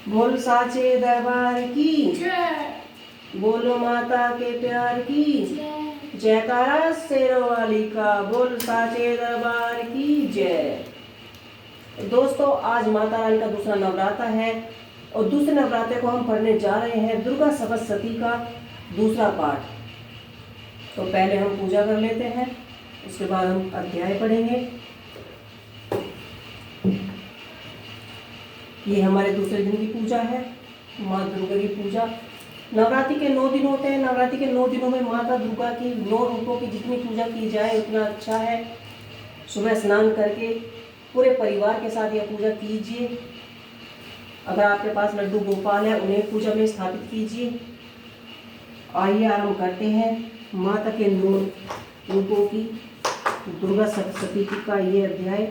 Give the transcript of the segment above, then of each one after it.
बोल साचे दरबार की बोलो माता के प्यार की जयकारा शेरों वाली का। बोल साचे दरबार की जय। दोस्तों, आज माता रानी का दूसरा नवरात्र है और दूसरे नवरात्र को हम पढ़ने जा रहे हैं दुर्गा सप्तशती का दूसरा पाठ। तो पहले हम पूजा कर लेते हैं, उसके बाद हम अध्याय पढ़ेंगे। ये हमारे दूसरे दिन की पूजा है, माँ दुर्गा की पूजा। नवरात्रि के 9 दिन होते हैं। नवरात्रि के 9 दिनों में माता दुर्गा की 9 रूपों की जितनी पूजा की जाए उतना अच्छा है। सुबह स्नान करके पूरे परिवार के साथ यह पूजा कीजिए। अगर आपके पास लड्डू गोपाल है उन्हें पूजा में स्थापित कीजिए। आइए आरंभ करते हैं माता के 9 रूपों की दुर्गा सप्तशती का ये अध्याय।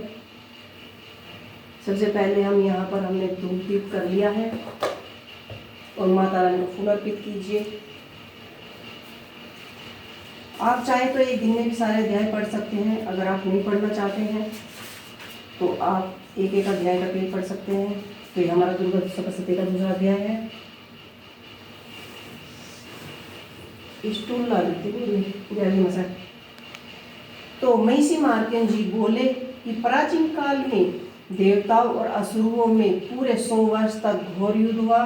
सबसे पहले हम यहाँ पर हमने धूप दीप कर लिया है और माता रानी को फूल अर्पित कीजिए। आप चाहे तो एक दिन में भी सारे अध्याय पढ़ सकते हैं। अगर आप नहीं पढ़ना चाहते हैं तो आप एक एक अध्याय का पेज पढ़ सकते हैं। तो ये हमारा दुर्गा सप्तशती का दूसरा अध्याय है। स्टूल ला देते। तो महिषी मार्कंड जी बोले कि प्राचीन काल में देवताओं और असुरों में पूरे 100 वर्ष तक घोर युद्ध हुआ।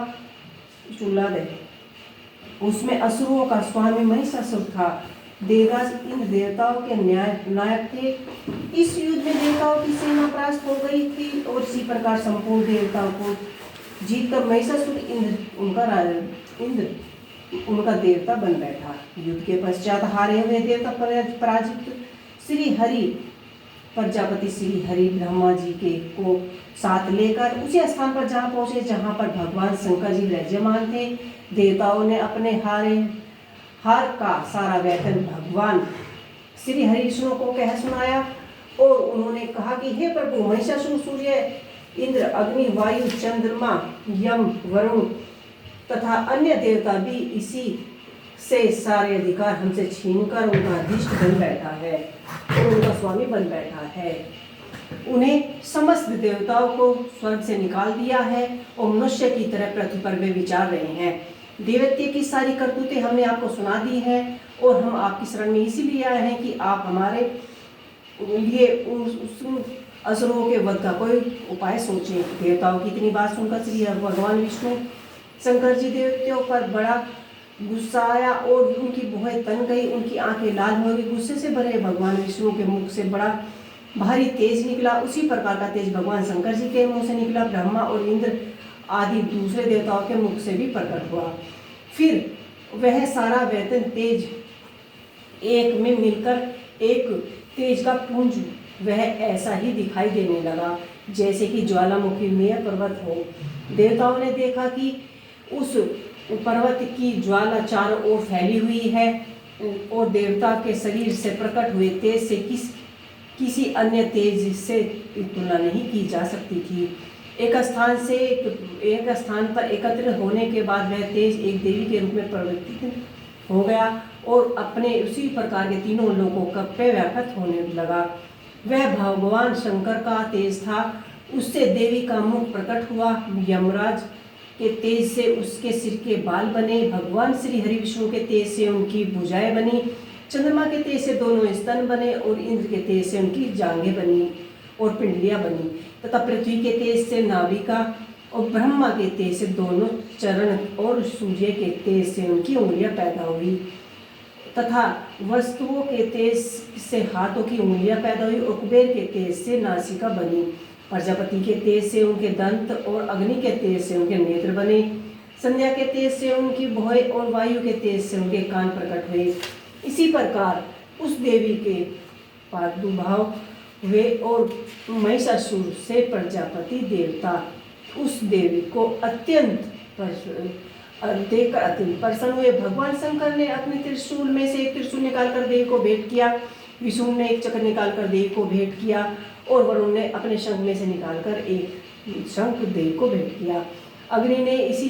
चूल्हा दे। उसमें असुरों का स्वामी महिषासुर था। देवराज इंद्र देवताओं के नायक थे। इस युद्ध में देवताओं की सेना परास्त हो गई थी और इसी प्रकार संपूर्ण देवताओं को जीतकर महिषासुर इंद्र उनका देवता बन बैठा। युद्ध के पश्चात हारे हुए देवता पराजित श्री हरि प्रजापति श्री हरि ब्रह्मा जी के को साथ लेकर उसी स्थान पर जहाँ पहुँचे जहाँ पर भगवान शंकर जी विराजमान थे। देवताओं ने अपने हार का सारा वेतन भगवान श्री हरि विष्णु को कह सुनाया और उन्होंने कहा कि हे प्रभु, महिषासुर सूर्य, इंद्र, अग्नि, वायु, चंद्रमा, यम, वरुण तथा अन्य देवता भी इसी से सारे अधिकार हमसे छीनकर उनका अधिष्ठ बन बैठा है और उनका स्वामी बन बैठा है। उन्हें समस्त देवताओं को स्वर्ग से निकाल दिया है और मनुष्य की तरह पृथ्वी पर वे विचार रहे हैं। देवत्य की सारी करतूतें हमने आपको सुना दी है और हम आपकी शरण में इसीलिए आए हैं कि आप हमारे लिए उस असुरों के वध का कोई उपाय सोचें। देवताओं की इतनी बात सुनकर श्री भगवान विष्णु शंकर जी देवताओं पर बड़ा गुस्सा आया और उनकी भुहें तन गई, उनकी आंखें लाल हो गई। गुस्से से भरे भगवान विष्णु के मुख से बड़ा भारी तेज निकला। उसी प्रकार का तेज भगवान शंकर जी के मुंह से निकला। ब्रह्मा और इंद्र आदि दूसरे देवताओं के मुख से भी प्रकट हुआ। फिर वह सारा वेतन तेज एक में मिलकर एक तेज का पुंज वह ऐसा ही दिखाई देने लगा जैसे कि ज्वालामुखी में पर्वत हो। देवताओं ने देखा कि उस पर्वत की ज्वाला चारों ओर फैली हुई है और देवता के शरीर से प्रकट हुए तेज से किसी अन्य तेज से तुलना नहीं की जा सकती थी। एक स्थान पर एकत्र होने के बाद वह तेज एक देवी के रूप में परिवर्तित हो गया और अपने उसी प्रकार के तीनों लोगों पे व्याप्त होने लगा। वह भगवान शंकर का तेज था। उससे देवी का मुख प्रकट हुआ। यमराज के तेज से उसके सिर के बाल बने। भगवान श्री हरि विष्णु के तेज से उनकी भुजाएं बनी। चंद्रमा के तेज से दोनों स्तन बने और इंद्र के तेज से उनकी जांघें बनी और पिंडलियां बनी तथा पृथ्वी के तेज से नाभिका और ब्रह्मा के तेज से दोनों चरण और सूर्य के तेज से उनकी उंगलियां पैदा हुई तथा वस्तुओं के तेज से हाथों की उंगलियां पैदा हुई और कुबेर के तेज से नासिका बनी। प्रजापति के तेज से उनके दंत और अग्नि के तेज से उनके नेत्र बने। संध्या के तेज से उनकी भौहें और वायु के तेज से उनके कान प्रकट हुए। इसी प्रकार उस देवी के प्रादुर्भाव हुए और महिषासुर से प्रजापति देवता उस देवी को अत्यंत प्रसन्न हुए। भगवान शंकर ने अपने त्रिशूल में से एक त्रिशूल निकालकर देवी को भेंट किया। विष्णु ने एक चक्र निकालकर देवी को भेंट किया और वरुण ने अपने शंख में से निकालकर एक शंख देवी को भेंट किया। अग्नि ने इसी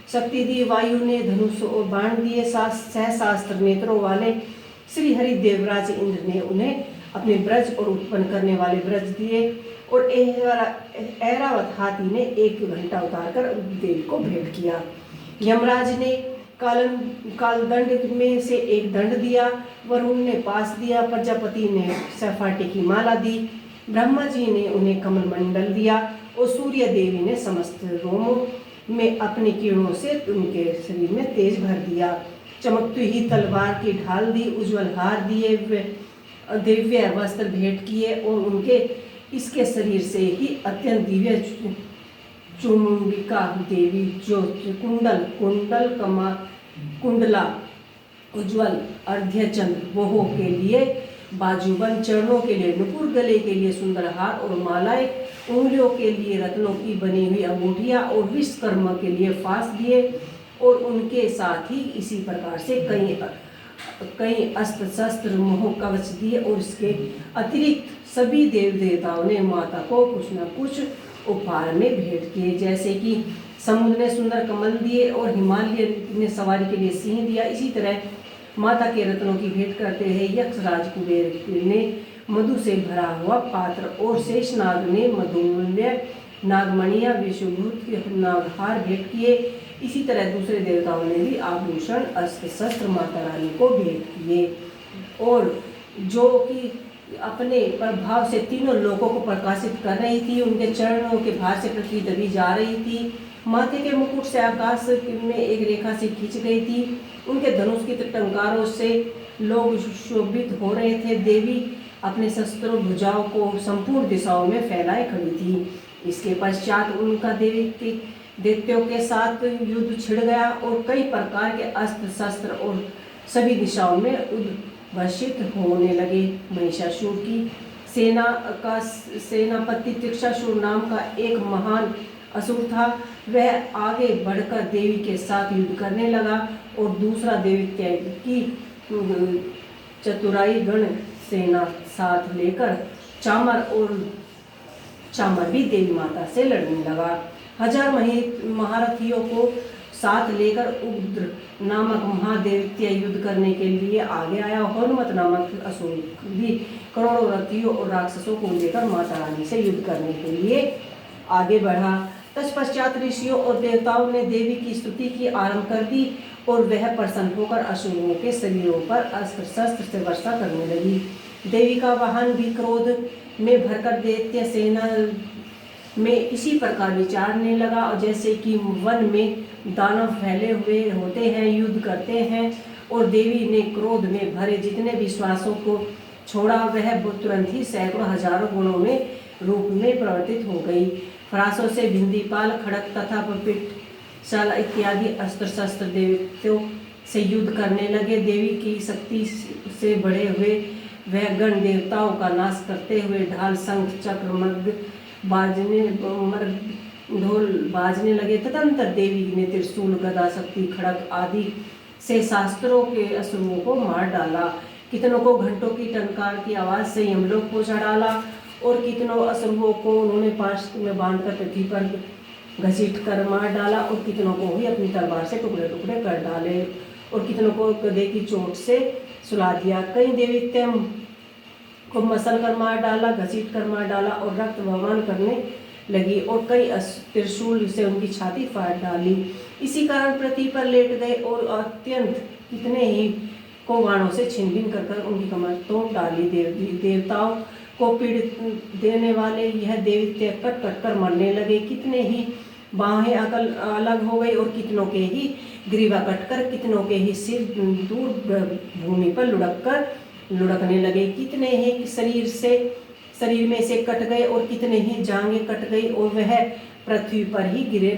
शक्ति दी। वायु ने धनुष और बाण दिए। सहस्त्र नेत्रों वाले श्री हरि देवराज इंद्र ने उन्हें अपने ब्रज और उत्पन्न करने वाले ब्रज दिए और ऐरावत हाथी ने 1 घंटा उतारकर देवी को भेंट किया। यमराज ने कालदंड में से एक दंड दिया, वरुण ने पास दिया, प्रजापति ने सफाटे की माला दी, ब्रह्मा जी ने उन्हें कमल मंडल दिया और सूर्य देवी ने समस्त रोमों में अपनी किरणों से उनके शरीर में तेज भर दिया। चमकती ही तलवार की ढाल दी, उज्जवल हार दिए, दिव्य वस्त्र भेंट किए और उनके इसके शरीर से ही अत्यंत दिव्य चुंबिका देवी जो कुंडला उज्ज्वल अर्ध्यचंद्र वोहों के लिए बाजूबंद, चरणों के लिए नुपुर, गले के लिए सुंदर हार और मालाएं, उंगलियों के लिए रत्नों की बनी हुई अंगूठियां और विश्वकर्मा के लिए फांस दिए और उनके साथ ही इसी प्रकार से कई अस्त्र शस्त्र मोह कवच दिए। और इसके अतिरिक्त सभी देव देवताओं ने माता को कुछ न कुछ उपहार में भेंट किए, जैसे कि समुद्र ने सुंदर कमल दिए और हिमालय ने सवारी के लिए सिंह दिया। इसी तरह माता के रत्नों की भेंट करते हैं यक्षराज कुबेर ने मधु से भरा हुआ पात्र और शेषनाग ने मधुमूल्य नागमणिया विश्वभूत नागहार भेंट किए। इसी तरह दूसरे देवताओं ने भी आभूषण अस्त्र शस्त्र माता रानी को भेंट किए और जो कि अपने प्रभाव से तीनों लोकों को प्रकाशित कर रही थी। उनके चरणों के भार से पृथ्वी दबी जा रही थी, माथे के मुकुट से आकाश में एक रेखा से खींच गई थी, उनके धनुष की टंकारों से लोग शोभित हो रहे थे। देवी अपने शस्त्रों भुजाओं को संपूर्ण दिशाओं में फैलाए खड़ी थी। इसके पश्चात उनका दैत्यों के साथ युद्ध छिड़ गया और कई प्रकार के अस्त्र शस्त्र और सभी दिशाओं में उद्भसित होने लगे। महिषासुर की सेना का सेनापति तीक्षासुर नाम का एक महान असुर था। वह आगे बढ़कर देवी के साथ युद्ध करने लगा और दूसरा दैत्य की चतुराई गण सेना साथ लेकर चामर भी देवी माता से लड़ने लगा। 1000 महारथियों को साथ लेकर उग्र नामक महादैत्य युद्ध करने के लिए आगे आया। हनुमत नामक असुर भी करोड़ों रथियों और राक्षसों को लेकर माता रानी से युद्ध करने के लिए आगे बढ़ा। तत्पश्चात ऋषियों और देवताओं ने देवी की स्तुति की आरंभ कर दी और वह प्रसन्न होकर असुरों के शरीरों पर अस्त्र शस्त्र से वर्षा करने लगी। देवी का वाहन भी क्रोध में भरकर दैत्य सेना में इसी प्रकार विचारने लगा और जैसे कि वन में दानव फैले हुए होते हैं, युद्ध करते हैं। और देवी ने क्रोध में भरे जितने विश्वासों को छोड़ा वह तुरंत ही सैकड़ों हजारों गुणों में रूप में परिवर्तित हो गई। फरासों से भिंदीपाल, खड़क तथा पिटशाला इत्यादि अस्त्र शस्त्र दैत्यों से युद्ध करने लगे। देवी की शक्ति से बढ़े हुए वह गण देवताओं का नाश करते हुए ढाल, शंख, चक्र, ढोल बाजने लगे। तदंतर देवी ने त्रिशूल, गदा, शक्ति, खड़ग आदि से शास्त्रों के असुरों को मार डाला। कितनों को घंटों की टंकार की आवाज से यमलोक पहुंचा डाला और कितनों असुरों को उन्होंने पाश में बांधकर पृथ्वी पर घसीट कर मार डाला और कितनों को ही अपनी तलवार से टुकड़े टुकड़े कर डाले और कितनों को गदे की चोट से सुला दिया। कई देवत्यों को मसल कर मार डाला, घसीट कर मार डाला और रक्त बहमान करने लगी और कई त्रिशूल से उनकी छाती फाड़ डाली। इसी कारण पृथ्वी पर लेट गए और अत्यंत कितने ही को बाणों से छिन भिन कर उनकी कमर तोड़ डाली। देवताओं को पीड़ित देने वाले यह दैत्य कट कट कर मरने लगे। कितने ही बाहें अलग हो गई और कितनों के ही ग्रीवा कटकर कितनों के ही सिर दूर भूमि पर लुढ़कने लगे। कितने ही शरीर में से कट गए और कितने ही जांघें कट गई और वह पृथ्वी पर ही गिरे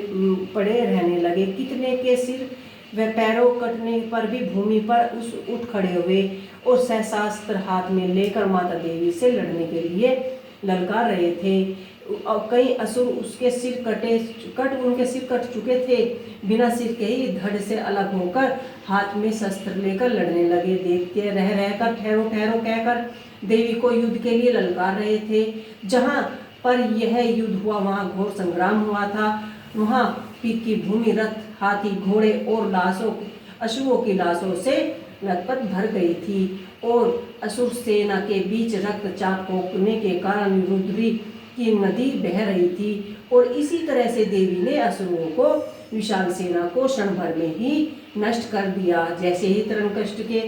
पड़े रहने लगे। कितने के सिर व पैरों कटने पर भी भूमि पर उठ खड़े हुए और सहस्त्र हाथ में लेकर माता देवी से लड़ने के लिए ललकार रहे थे। और कई असुर उसके उनके सिर कट चुके थे, बिना सिर के ही धड़ से अलग होकर हाथ में शस्त्र लेकर लड़ने लगे। दैत्य रह रहकर ठहरो ठहरो कहकर देवी को युद्ध के लिए ललकार रहे थे। जहाँ पर यह युद्ध हुआ वहाँ घोर संग्राम हुआ था। वहाँ पीक की भूमि रथ, हाथी, घोड़े और असुरों की लाशों से लथपथ भर गई थी और असुर सेना के बीच रक्तचाप होने के कारण रुद्री कि नदी बह रही थी और इसी तरह से देवी ने असुरों को, विशाल सेना को क्षण भर में ही नष्ट कर दिया। जैसे ही हिरण्यकश्यप के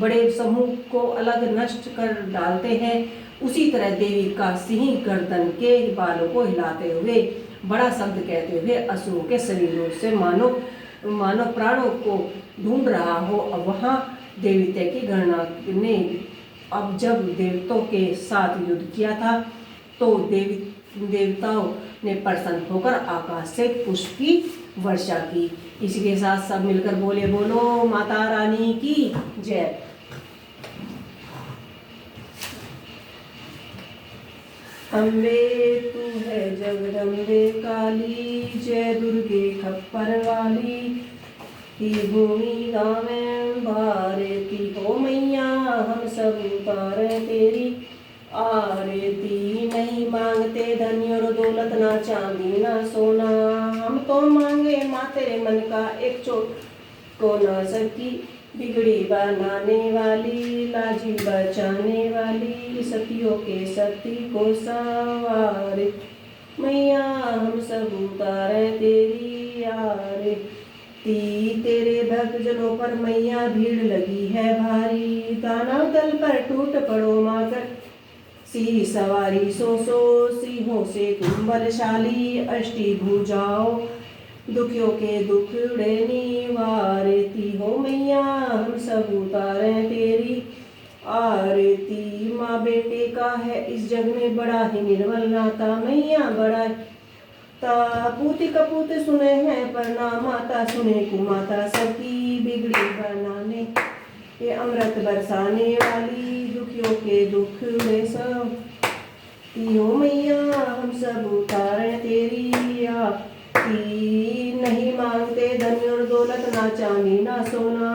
बड़े समूह को अलग नष्ट कर डालते हैं, उसी तरह देवी का सिंह गर्दन के बालों को हिलाते हुए बड़ा शब्द कहते हुए असुरों के शरीरों से मानो प्राणों को ढूंढ रहा हो। अब वहाँ देवता की गणना ने अब जब देवताओं के साथ युद्ध किया था तो देवताओं ने प्रसन्न होकर आकाश से पुष्प की वर्षा की। इसी के साथ सब मिलकर बोले, बोलो माता रानी की जय। अम्बे तू है जगदम्बे काली, जय दुर्गे खप्पर वाली, की भूमि गावे भारती हो मैया, हम सब उतारे तेरी आरती। नहीं मांगते धन और दौलत, ना चांदी ना सोना, हम तो मांगे माँ तेरे मन का एक चोट को ना सकी, बिगड़ी बनाने वाली, लाजी बचाने वाली, सतियों के सती को सवारे मैया, हम सब उतारे तेरी आरती। तेरे भक्तजनों पर मैया भीड़ लगी है भारी, दानव दल पर टूट पड़ो माकर सिंह सवारी, सो सिंहों से तुम बलशाली, अष्टी भुजाओ दुखियों के दुख निवारती हो मैया, हम सब उतारे तेरी आरती। माँ बेटे का है इस जग में बड़ा ही निर्मल नाता, मैया बड़ा पूति कपूत सुने हैं पर ना माता सुने कुमाता, सबकी बिगड़ी बनाने ये अमृत बरसाने वाली, दुखियों के दुख में सब हो मैया, हम सब उतारे तेरी आरती। नहीं मांगते धन और दौलत, ना चांदी ना सोना,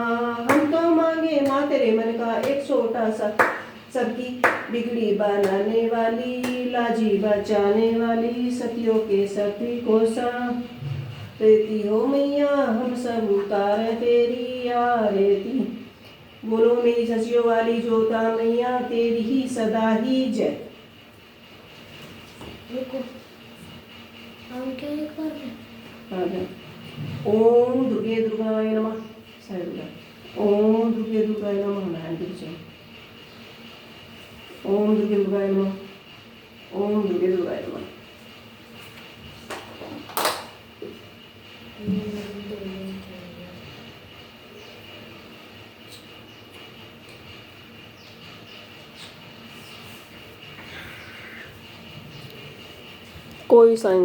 हम तो मांगे माँ तेरे मन का एक छोटा सा, सबकी बिगड़ी बनाने वाली, लाजी बचाने वाली, सतियों के सती को संवारती हो मैया, हम सब उतारे तेरी आरती। बोलो मेरी ससियों वाली जोता मैया, तेरी ही सदा ही जय। ओम दुर्गे दुर्गाय नमः। ओम दुर्गे दुर्गाय नमः। ओम दुर्गे दुर्गाय नमः। ओम दुर्गे दुर्गाय नमः। कोई साइन